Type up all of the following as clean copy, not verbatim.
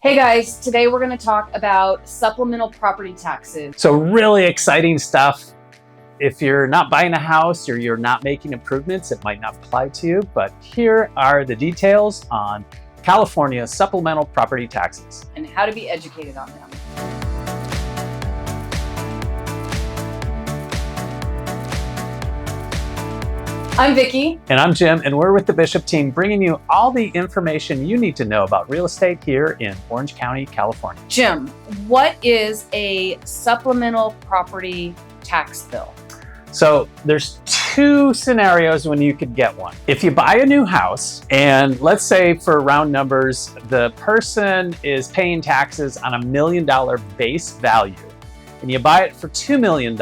Hey guys, today we're going to talk about supplemental property taxes. So really exciting stuff. If you're not buying a house or you're not making improvements, it might not apply to you, but here are the details on California supplemental property taxes And how to be educated on them. I'm Vicki. And I'm Jim, and we're with the Bishop team bringing you all the information you need to know about real estate here in Orange County, California. Jim, what is a supplemental property tax bill? So there's two scenarios when you could get one. If you buy a new house, and let's say for round numbers, the person is paying taxes on $1 million base value, and you buy it for $2 million,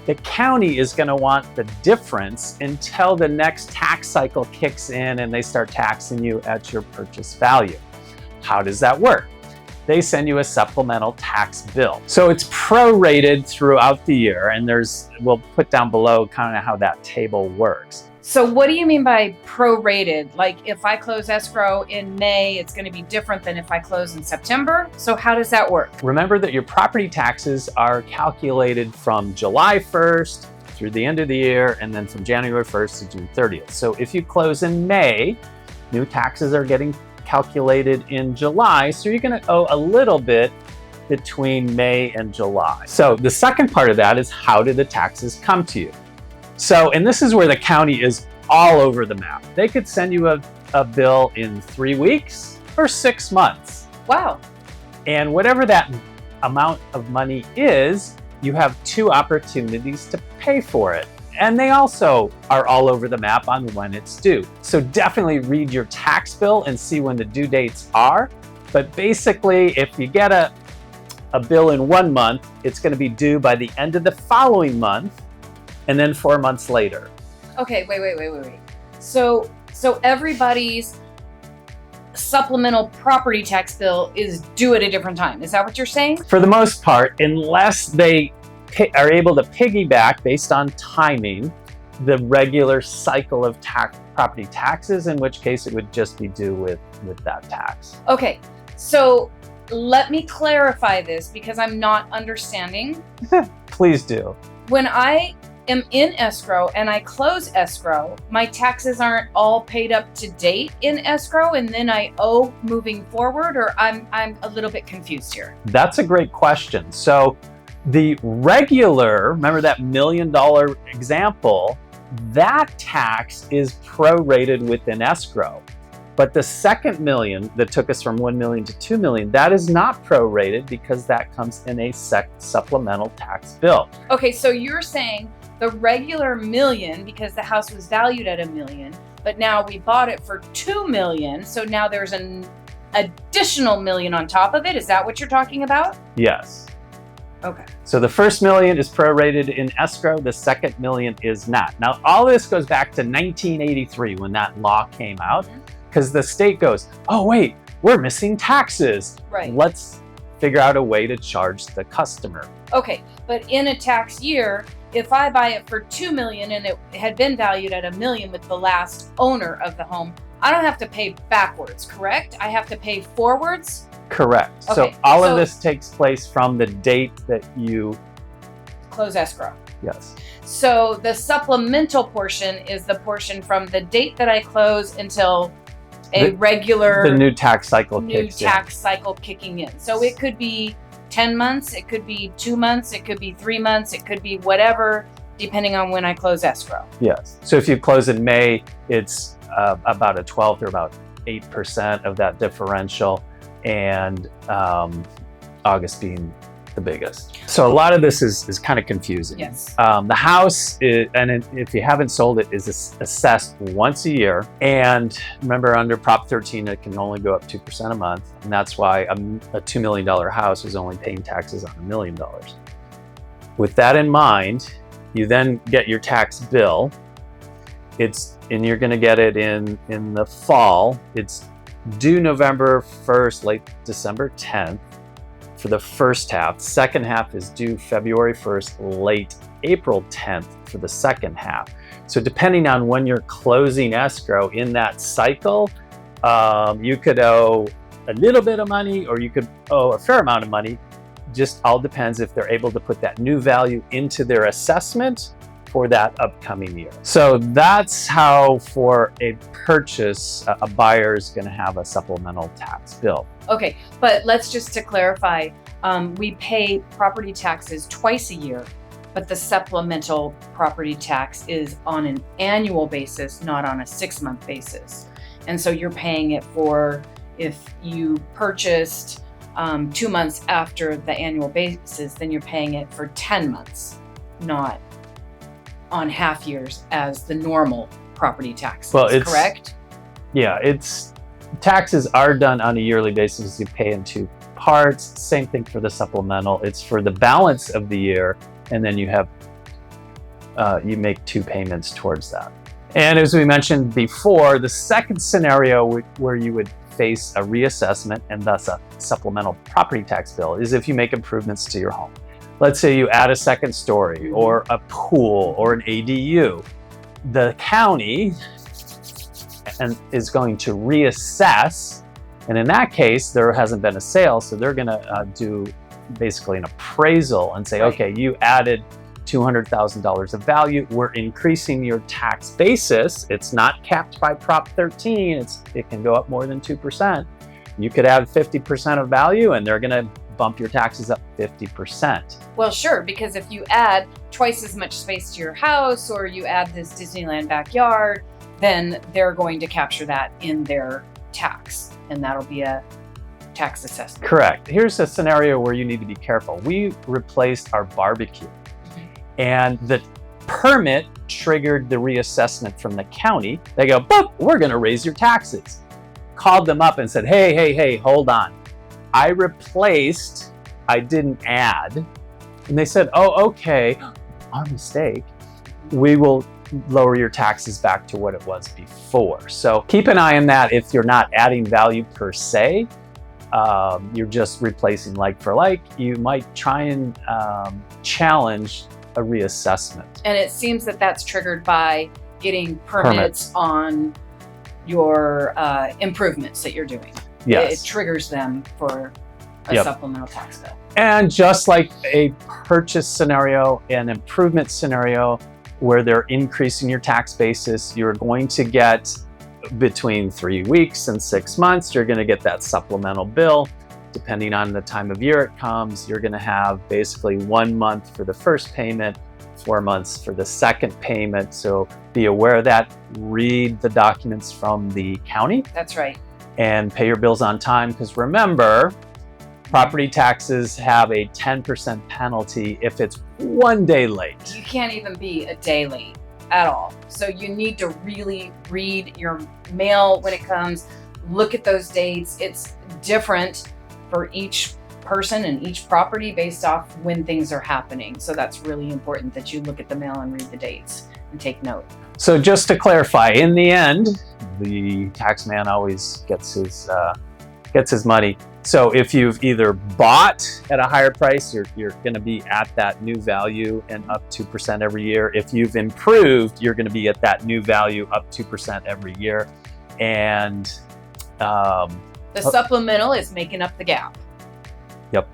the county is going to want the difference until the next tax cycle kicks in and they start taxing you at your purchase value. How does that work? They send you a supplemental tax bill. So it's prorated throughout the year, and we'll put down below kind of how that table works. So what do you mean by prorated? Like if I close escrow in May, it's going to be different than if I close in September. So how does that work? Remember that your property taxes are calculated from July 1st through the end of the year, and then from January 1st to June 30th. So if you close in May, new taxes are getting calculated in July, so you're going to owe a little bit between May and July. So the second part of that is, how do the taxes come to you? So, and this is where the county is all over the map. They could send you a bill in 3 weeks or 6 months. Wow. And whatever that amount of money is, you have two opportunities to pay for it. And they also are all over the map on when it's due. So definitely read your tax bill and see when the due dates are. But basically, if you get a bill in 1 month, it's going to be due by the end of the following month, and then 4 months later. Okay, wait. So everybody's supplemental property tax bill is due at a different time. Is that what you're saying? For the most part, unless they are able to piggyback based on timing the regular cycle of property taxes, in which case it would just be due with that tax. Okay, so let me clarify this because I'm not understanding. Please do. When I am in escrow and I close escrow, my taxes aren't all paid up to date in escrow and then I owe moving forward, or I'm a little bit confused here. That's a great question. So the regular, remember that $1 million example, that tax is prorated within escrow. But the second million that took us from 1 million to 2 million, that is not prorated because that comes in a supplemental tax bill. Okay, so you're saying the regular million, because the house was valued at $1 million, but now we bought it for $2 million, so now there's an additional $1 million on top of it. Is that what you're talking about? Yes. Okay. So the first $1 million is prorated in escrow, the second $1 million is not. Now, all this goes back to 1983 when that law came out, because the state goes, oh wait, we're missing taxes. Right. Let's figure out a way to charge the customer. Okay, but in a tax year, if I buy it for $2 million and it had been valued at $1 million with the last owner of the home, I don't have to pay backwards, correct? I have to pay forwards? Correct. Okay, so all of this takes place from the date that you close escrow. Yes. So the supplemental portion is the portion from the date that I close until the new tax cycle kicking in. So it could be 10 months, it could be 2 months, it could be 3 months, it could be whatever, depending on when I close escrow. Yes. So if you close in May, it's about a 12th or about 8% of that differential, and August being the biggest. So a lot of this is kind of confusing. Yes. The house, if you haven't sold it, is assessed once a year. And remember, under Prop 13, it can only go up 2% a month. And that's why a $2 million house is only paying taxes on $1 million. With that in mind, you then get your tax bill. And you're going to get it in the fall. It's due November 1st, late December 10th. For the first half. The second half is due February 1st, late April 10th for the second half. So depending on when you're closing escrow in that cycle, you could owe a little bit of money or you could owe a fair amount of money. Just all depends if they're able to put that new value into their assessment for that upcoming year. So that's how for a purchase, a buyer is going to have a supplemental tax bill. Okay, but let's just to clarify, we pay property taxes twice a year, but the supplemental property tax is on an annual basis, not on a 6-month basis. And so you're paying it for if you purchased 2 months after the annual basis, then you're paying it for 10 months, not on half years as the normal property tax. Well, is correct? Yeah, taxes are done on a yearly basis. You pay in 2 parts. Same thing for the supplemental. It's for the balance of the year, and then you have you make 2 payments towards that. And as we mentioned before, the second scenario where you would face a reassessment and thus a supplemental property tax bill is if you make improvements to your home. Let's say you add a second story or a pool or an ADU. The county is going to reassess, and in that case, there hasn't been a sale, so they're going to do basically an appraisal and say, Right. okay, you added $200,000 of value. We're increasing your tax basis. It's not capped by Prop 13. It can go up more than 2%. You could add 50% of value, and they're going to bump your taxes up 50%. Well, sure, because if you add twice as much space to your house or you add this Disneyland backyard, then they're going to capture that in their tax, and that'll be a tax assessment. Correct. Here's a scenario where you need to be careful. We replaced our barbecue, and the permit triggered the reassessment from the county. They go, boop, we're going to raise your taxes. Called them up and said, hey, hold on. I replaced, I didn't add. And they said, oh, okay, our mistake. We will lower your taxes back to what it was before. So keep an eye on that. If you're not adding value per se, you're just replacing like for like, you might try and challenge a reassessment. And it seems that that's triggered by getting permits on your improvements that you're doing. Yes. It triggers them for a supplemental tax bill. And just like a purchase scenario, an improvement scenario where they're increasing your tax basis, you're going to get between 3 weeks and 6 months, you're going to get that supplemental bill. Depending on the time of year it comes, you're going to have basically 1 month for the first payment, 4 months for the second payment. So be aware of that. Read the documents from the county. That's right. And pay your bills on time, because remember, property taxes have a 10% penalty if it's 1 day late. You can't even be a day late at all. So you need to really read your mail when it comes, look at those dates. It's different for each person and each property based off when things are happening. So that's really important that you look at the mail and read the dates and take note. So just to clarify, in the end, the tax man always gets his money. So if you've either bought at a higher price, you're going to be at that new value and up 2% every year. If you've improved, you're going to be at that new value up 2% every year. And the supplemental is making up the gap. Yep.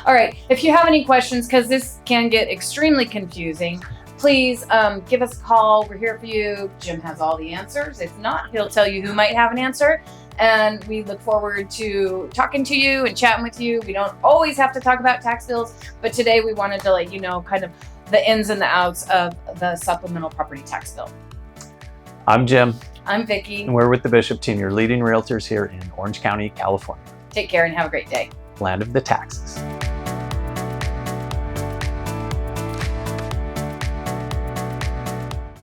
All right. If you have any questions, because this can get extremely confusing, please give us a call. We're here for you. Jim has all the answers. If not, he'll tell you who might have an answer. And we look forward to talking to you and chatting with you. We don't always have to talk about tax bills, but today we wanted to let you know kind of the ins and the outs of the supplemental property tax bill. I'm Jim. I'm Vickie. And we're with the Bishop team, your leading realtors here in Orange County, California. Take care and have a great day. Land of the taxes.